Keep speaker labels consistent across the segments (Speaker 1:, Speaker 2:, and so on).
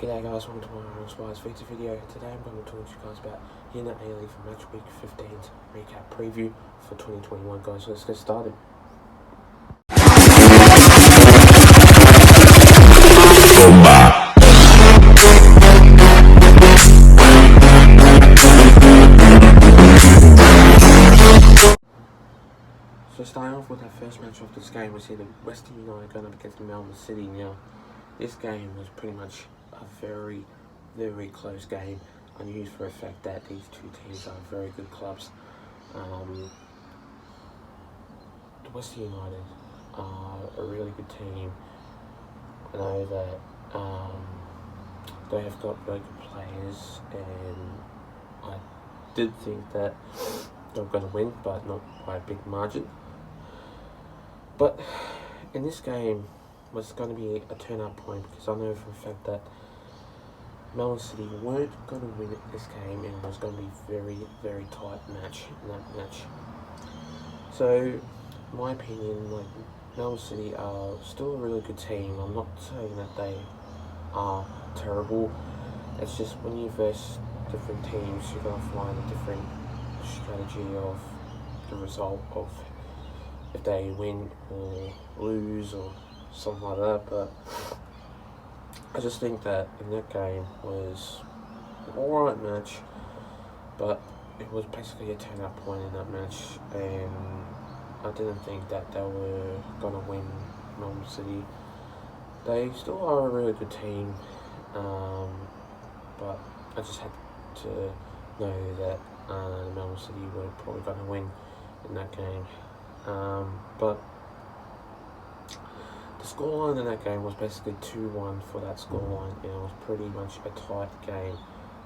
Speaker 1: G'day guys, welcome to my Inspires feature video. Today I'm going to talk to you guys about Hyundai Aleague for match week 15's recap preview for 2021 guys, so let's get started. So starting off with our first match of this game, we see the Western United going up against Melbourne City. Now, this game was pretty much a very close game. I knew for a fact that these two teams are very good clubs. The Western United are a really good team. I know that they have got very good players, and I did think that they were going to win, but not by a big margin. But in this game was going to be a turnout point, because I know for a fact that Melbourne City weren't going to win this game, and it was going to be very tight match in that match. So, in my opinion, Melbourne City are still a really good team. I'm not saying that they are terrible. It's just when you verse different teams, you're going to find a different strategy of the result of if they win or lose or something like that. But I just think that in that game was an alright match, but it was basically a turnout point in that match, and I didn't think that they were going to win Melbourne City. They still are a really good team, but I just had to know that Melbourne City were probably going to win in that game. But the scoreline in that game was basically 2-1 for that scoreline, and it was pretty much a tight game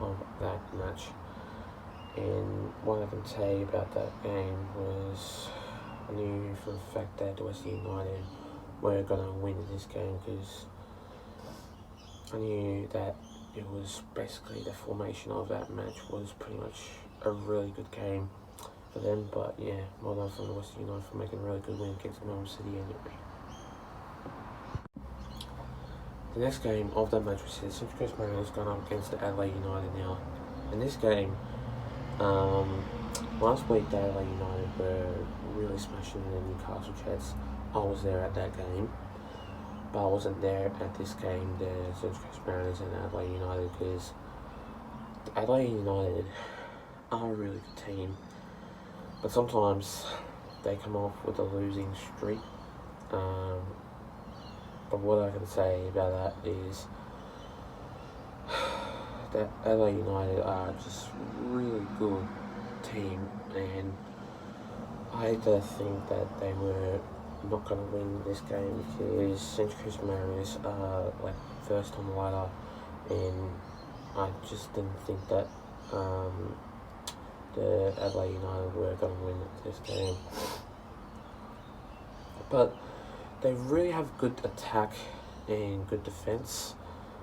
Speaker 1: of that match. And what I can say about that game was I knew for the fact that Western United were going to win this game, because I knew that it was basically the formation of that match was pretty much a really good game for them. But yeah, well done from the Western United for making a really good win against Melbourne City anyway. The next game of that match was the Central Coast Mariners going up against the Adelaide United. Now, in this game, last week the Adelaide United were really smashing the Newcastle Jets. I was there at that game, but I wasn't there at this game, the Central Coast Mariners and Adelaide United, because the Adelaide United are a really good team, but sometimes they come off with a losing streak. But what I can say about that is that Adelaide United are just really good team, and I hate to think that they were not going to win this game, because Central Coast Mariners are first on the ladder, and I just didn't think that the Adelaide United were going to win this game. But they really have good attack and good defence,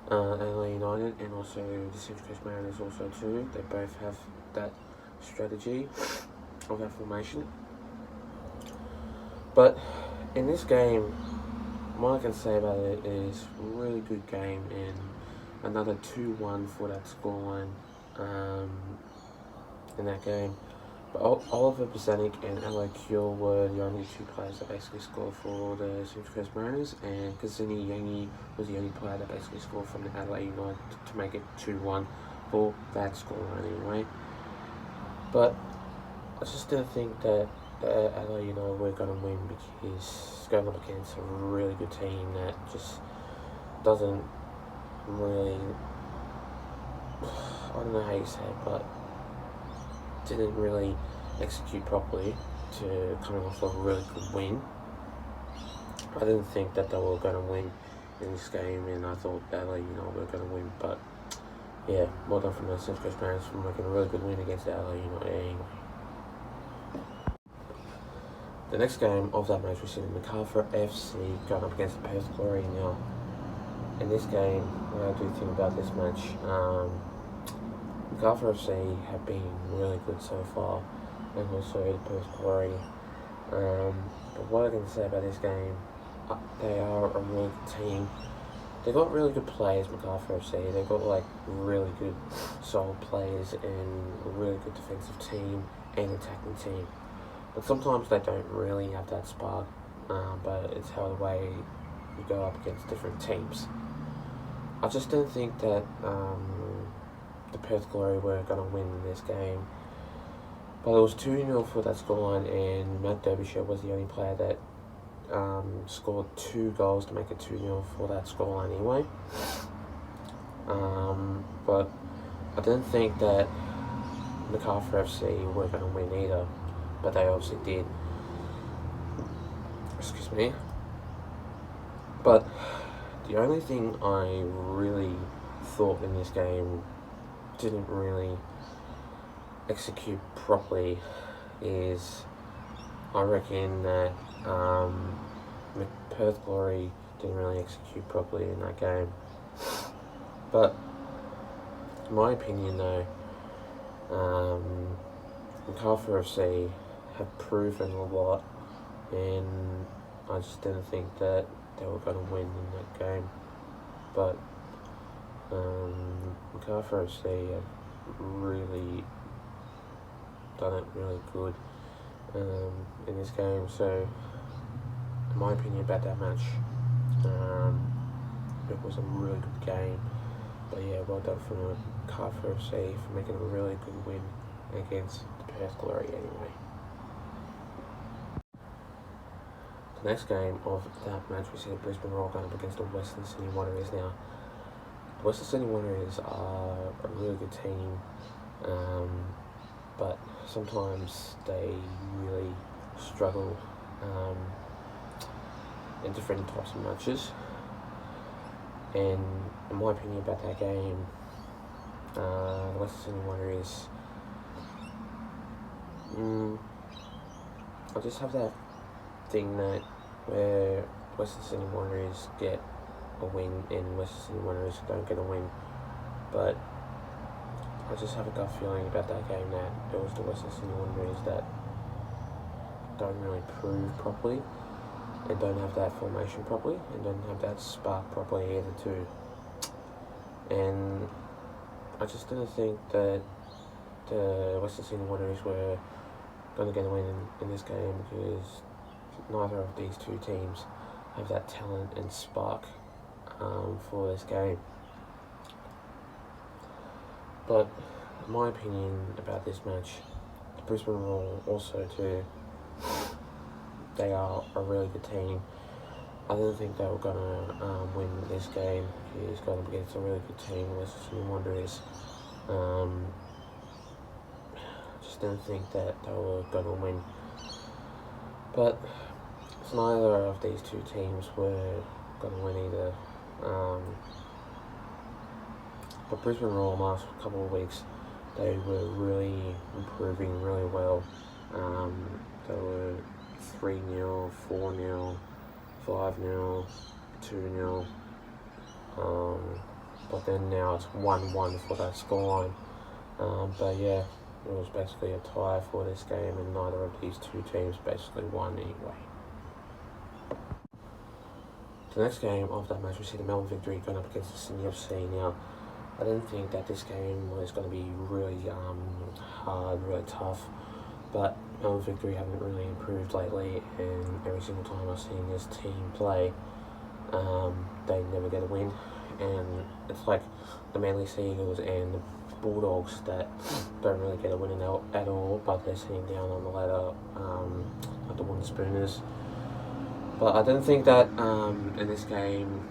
Speaker 1: Adelaide United, and also the Central Coast Mariners also too. They both have that strategy of that formation. But in this game, what I can say about it is a really good game, and another 2-1 for that scoreline in that game. But Oliver Bozanic and Aloe Cure were the only two players that basically scored for the Central Coast Mariners, and Kazini Yangi was the only player that basically scored from the Adelaide United to make it 2-1 for that scoreline anyway. But I just didn't think that Adelaide United were going to win, because it's going up against a really good team that just doesn't really, I don't know how you say it, but didn't really execute properly to coming off a really good win. I didn't think that they were going to win in this game, and I thought Adelaide United were going to win. But yeah, well done from the Central Coast Mariners for making a really good win against Adelaide United anyway. The next game of that match was in Newcastle FC going up against the Perth Glory. Now, in this game, what I do think about this match, Newcastle FC have been really good so far, and also the Perth Glory. But what I can say about this game, they are a really good team. They got really good players, MacArthur FC. They got like really good, solid players and a really good defensive team and attacking team. But sometimes they don't really have that spark. But it's how the way you go up against different teams. I just don't think that the Perth Glory were going to win in this game. But it was 2-0 for that scoreline, and Matt Derbyshire was the only player that scored 2 goals to make it 2-0 for that scoreline anyway. But I didn't think that MacArthur FC were going to win either, but they obviously did. Excuse me. But the only thing I really thought in this game didn't really execute properly is I reckon that Perth Glory didn't really execute properly in that game. But in my opinion though, MacArthur FC have proven a lot, and I just didn't think that they were going to win in that game. But MacArthur FC have really done it really good in this game. So, in my opinion about that match, it was a really good game. But yeah, well done for MacArthur FC for making a really good win against the Perth Glory anyway. The next game of that match, we see the Brisbane Roar going up against the Western Sydney Wanderers. Now, the Western Sydney Wanderers are a really good team, but sometimes they really struggle in different types of matches. And in my opinion about that game, the Western Sydney Wanderers, I just have that thing that where Western Sydney Wanderers get a win and Western Sydney Wanderers don't get a win. But I just have a gut feeling about that game that it was the Western Sydney Wanderers that don't really prove properly and don't have that formation properly and don't have that spark properly either too. And I just didn't think that the Western Sydney Wanderers were going to get a win in this game, because neither of these two teams have that talent and spark for this game. But in my opinion about this match, the Brisbane Roar also too, they are a really good team. I didn't think they were going to win this game. It's going up against a really good team, Western Sydney Wanderers. Just didn't think that they were going to win. But neither of these two teams were going to win either. But Brisbane Roar last couple of weeks, they were really improving really well. They were 3-0, 4-0, 5-0, 2-0. But then now it's 1-1 for that scoreline. But yeah, it was basically a tie for this game, and neither of these two teams basically won anyway. The next game of that match, we see the Melbourne Victory going up against the Sydney FC. Now, I didn't think that this game was going to be really hard, really tough, but Melbourne Victory haven't really improved lately, and every single time I've seen this team play, they never get a win. And it's like the Manly Seagulls and the Bulldogs that don't really get a win at all, but they're sitting down on the ladder at the Wooden Spooners. But I didn't think that in this game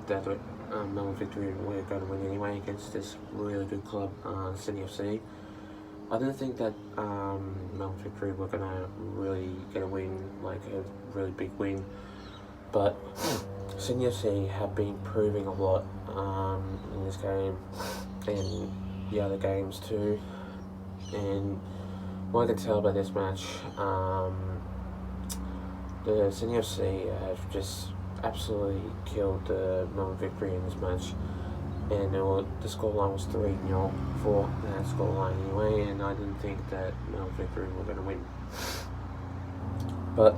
Speaker 1: that Melbourne Victory were going to win anyway against this really good club, Sydney FC. I didn't think that Melbourne Victory were going to really get a win, like a really big win. But Sydney FC have been proving a lot in this game and the other games too. And what I can tell about this match, the Sydney FC have just absolutely killed the Melbourne Victory in this match, and the scoreline was 3-0 for that scoreline anyway, and I didn't think that Melbourne Victory were going to win. But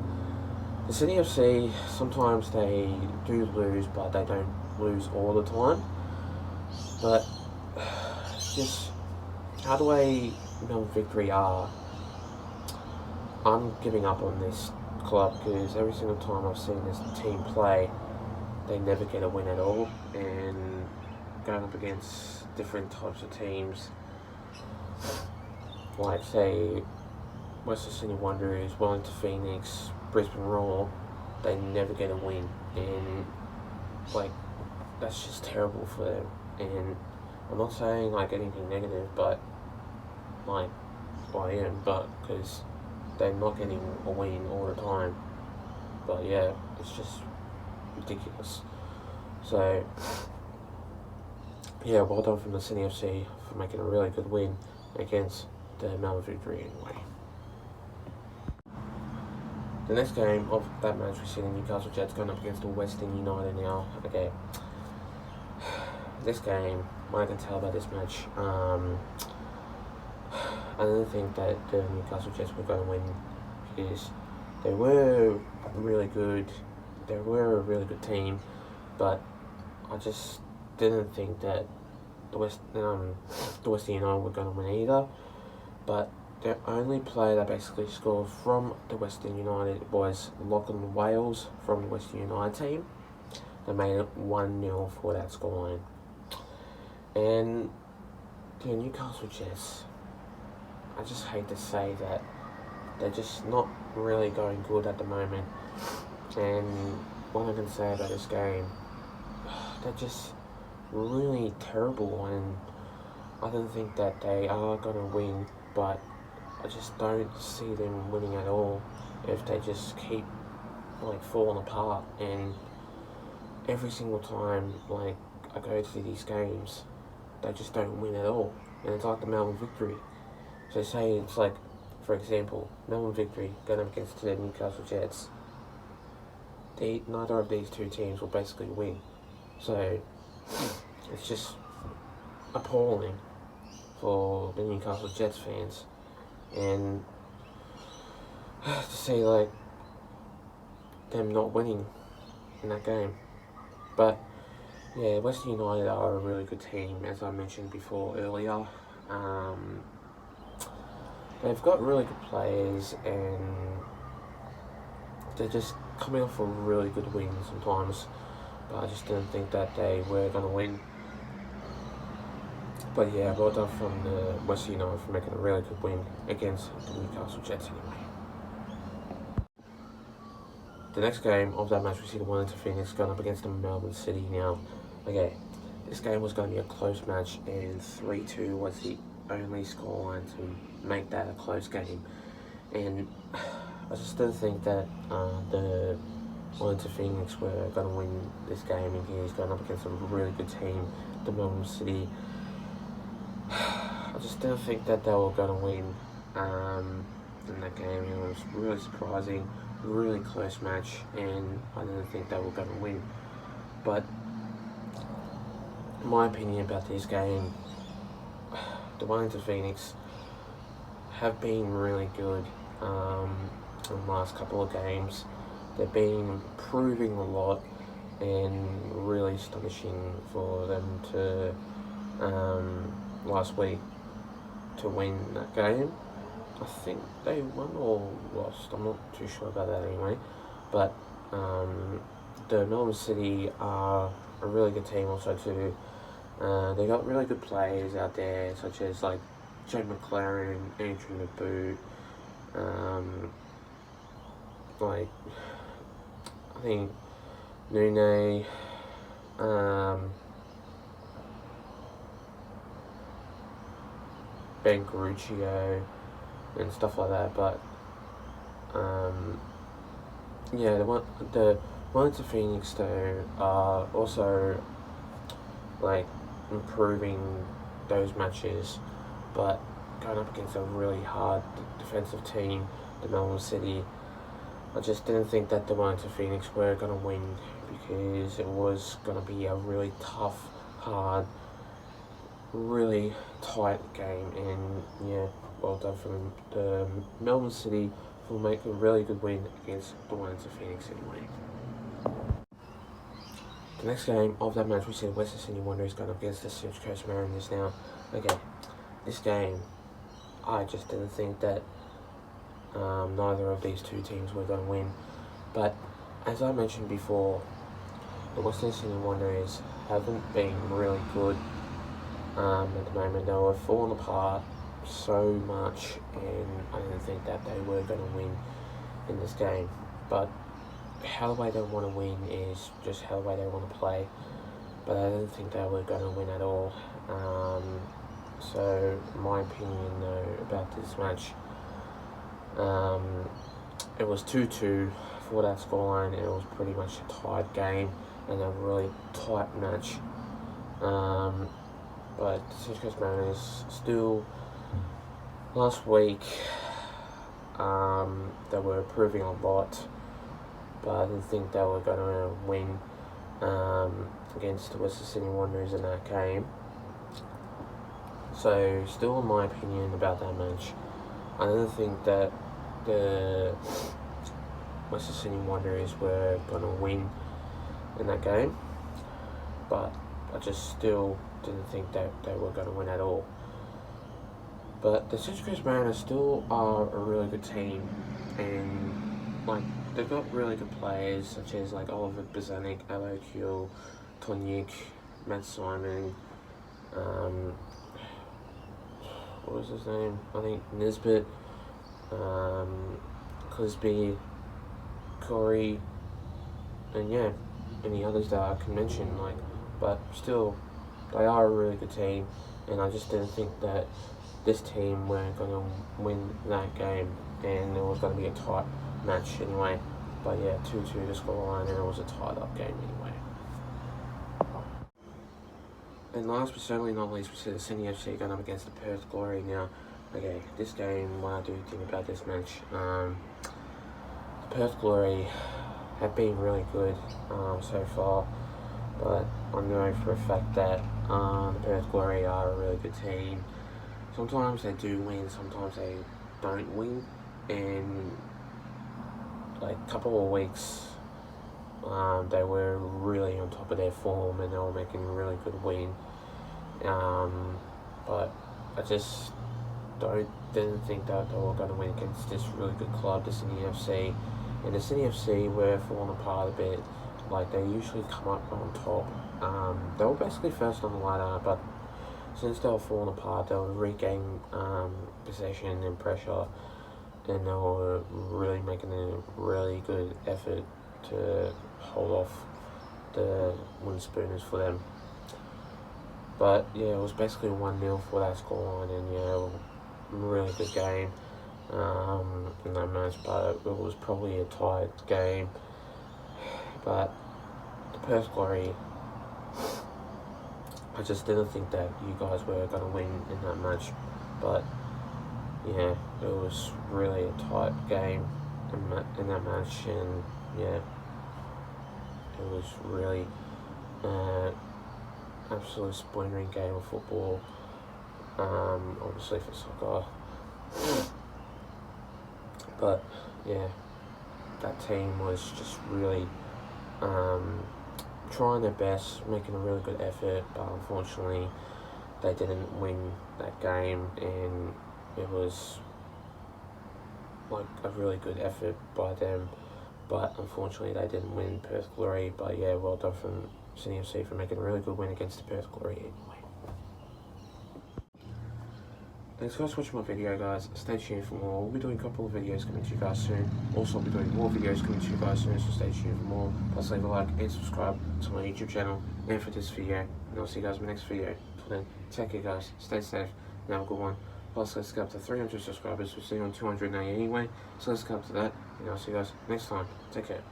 Speaker 1: the Sydney FC, sometimes they do lose, but they don't lose all the time. But just how the way Melbourne Victory are, I'm giving up on this club because every single time I've seen this team play, they never get a win at all, and going up against different types of teams, like say Western Sydney Wanderers, Wellington Phoenix, Brisbane Roar, they never get a win, and like that's just terrible for them. And I'm not saying like anything negative, but like I am, but because they're not getting a win all the time. But yeah, it's just ridiculous. So yeah, well done from the Sydney FC for making a really good win against the Melbourne Victory anyway. The next game of that match, we see the Newcastle Jets going up against the Western United now. Okay, this game, what I can tell about this match, I didn't think that the Newcastle Jets were going to win because they were really good. They were a really good team, but I just didn't think that the Western United were going to win either. But the only player that basically scored from the Western United was Lachlan Wales from the Western United team. They made it 1-0 for that scoreline. And the Newcastle Jets, I just hate to say that they're just not really going good at the moment. And what I can say about this game, they're just really terrible, and I don't think that they are going to win, but I just don't see them winning at all if they just keep like falling apart. And every single time like I go to these games, they just don't win at all. And it's like the Melbourne Victory. So say it's like, for example, Melbourne Victory going up against the Newcastle Jets. Neither of these two teams will basically win. So it's just appalling for the Newcastle Jets fans, and to see like them not winning in that game. But yeah, Western United are a really good team, as I mentioned before earlier. They've got really good players, and they're just coming off a really good win sometimes. But I just didn't think that they were going to win. But yeah, well done from the Western United for making a really good win against the Newcastle Jets anyway. The next game of that match, we see the Wellington Phoenix going up against the Melbourne City now. Okay, this game was going to be a close match, and 3-2 was the only scoreline to make that a close game. And I just didn't think that the Wellington Phoenix were going to win this game, and he's going up against a really good team, the Melbourne City. I just didn't think that they were going to win in that game. It was really surprising, really close match, and I didn't think they were going to win. But my opinion about this game, the Wellington Phoenix have been really good in the last couple of games. They've been improving a lot, and really astonishing for them to last week to win that game. I think they won or lost, I'm not too sure about that anyway. But the Melbourne City are a really good team also too. They got really good players out there, such as like Joe McLaren, Andrew Naboo, like I think Nune, Ben Garuccio and stuff like that. But yeah, the Wellington Phoenix though are also like improving those matches, but going up against a really hard defensive team, the Melbourne City, I just didn't think that the Wellington Phoenix were going to win, because it was going to be a really tough, hard, really tight game. And yeah, well done from the Melbourne City for making a really good win against the Wellington Phoenix anyway. the next game of that match, we see Western Sydney Wanderers going up against the Central Coast Mariners now. Okay, this game, I just didn't think that neither of these two teams were going to win. But as I mentioned before, the Western Sydney Wanderers haven't been really good at the moment. They were falling apart so much, and I didn't think that they were going to win in this game. But how the way they want to win is just how the way they want to play. But I didn't think they were going to win at all. So my opinion though about this match, it was 2-2 for that scoreline. It was pretty much a tied game and a really tight match. But the Central Coast Mariners still, last week, they were improving a lot, but I didn't think they were going to win against the Western Sydney Wanderers in that game. So, still in my opinion about that match, I didn't think that the Western Sydney Wanderers were going to win in that game, but I just still didn't think that they were going to win at all. But the Central Coast Mariners still are a really good team, and like they've got really good players such as like Oliver Bozanic, Aleague, Tonyik, Matt Simon, what was his name? I think Nisbet, Clisby, Corey, and yeah, any others that I can mention. But still, they are a really good team, and I just didn't think that this team were going to win that game, and it was going to be a tight match anyway. But yeah, 2-2 the scoreline, and it was a tied up game anyway. And last but certainly not least, we see the Sydney FC going up against the Perth Glory now. Okay, this game, what I do think about this match, the Perth Glory have been really good so far, but I know for a fact that the Perth Glory are a really good team. Sometimes they do win, sometimes they don't win, and like a couple of weeks they were really on top of their form and they were making a really good win, but I just didn't think that they were going to win against this really good club, the Sydney FC. And the Sydney FC were falling apart a bit. Like, they usually come up on top. They were basically first on the ladder, but since they were falling apart, they were regaining possession and pressure, and they were really making a really good effort to hold off the Windspooners for them. But yeah, it was basically 1-0 for that scoreline, and yeah, really good game in that match, but it was probably a tight game. But the Perth Glory, I just didn't think that you guys were going to win in that match. But yeah, it was really a tight game in that match, and yeah, it was really absolute splendid game of football. Obviously for soccer, but yeah, that team was just really trying their best, making a really good effort, but unfortunately they didn't win that game, and it was like a really good effort by them, but unfortunately they didn't win Perth Glory. But yeah, well done from Sydney FC for making a really good win against the Perth Glory anyway. Thanks guys for watching my video, guys. Stay tuned for more. We'll be doing a couple of videos coming to you guys soon. Also, I'll be doing more videos coming to you guys soon, so stay tuned for more. Plus, leave a like and subscribe to my YouTube channel and for this video. And I'll see you guys in my next video. Until then, take care guys, stay safe, and have a good one. Plus, let's get up to 300 subscribers. We're sitting on 290 anyway, so let's get up to that. And I'll see you guys next time. Take care.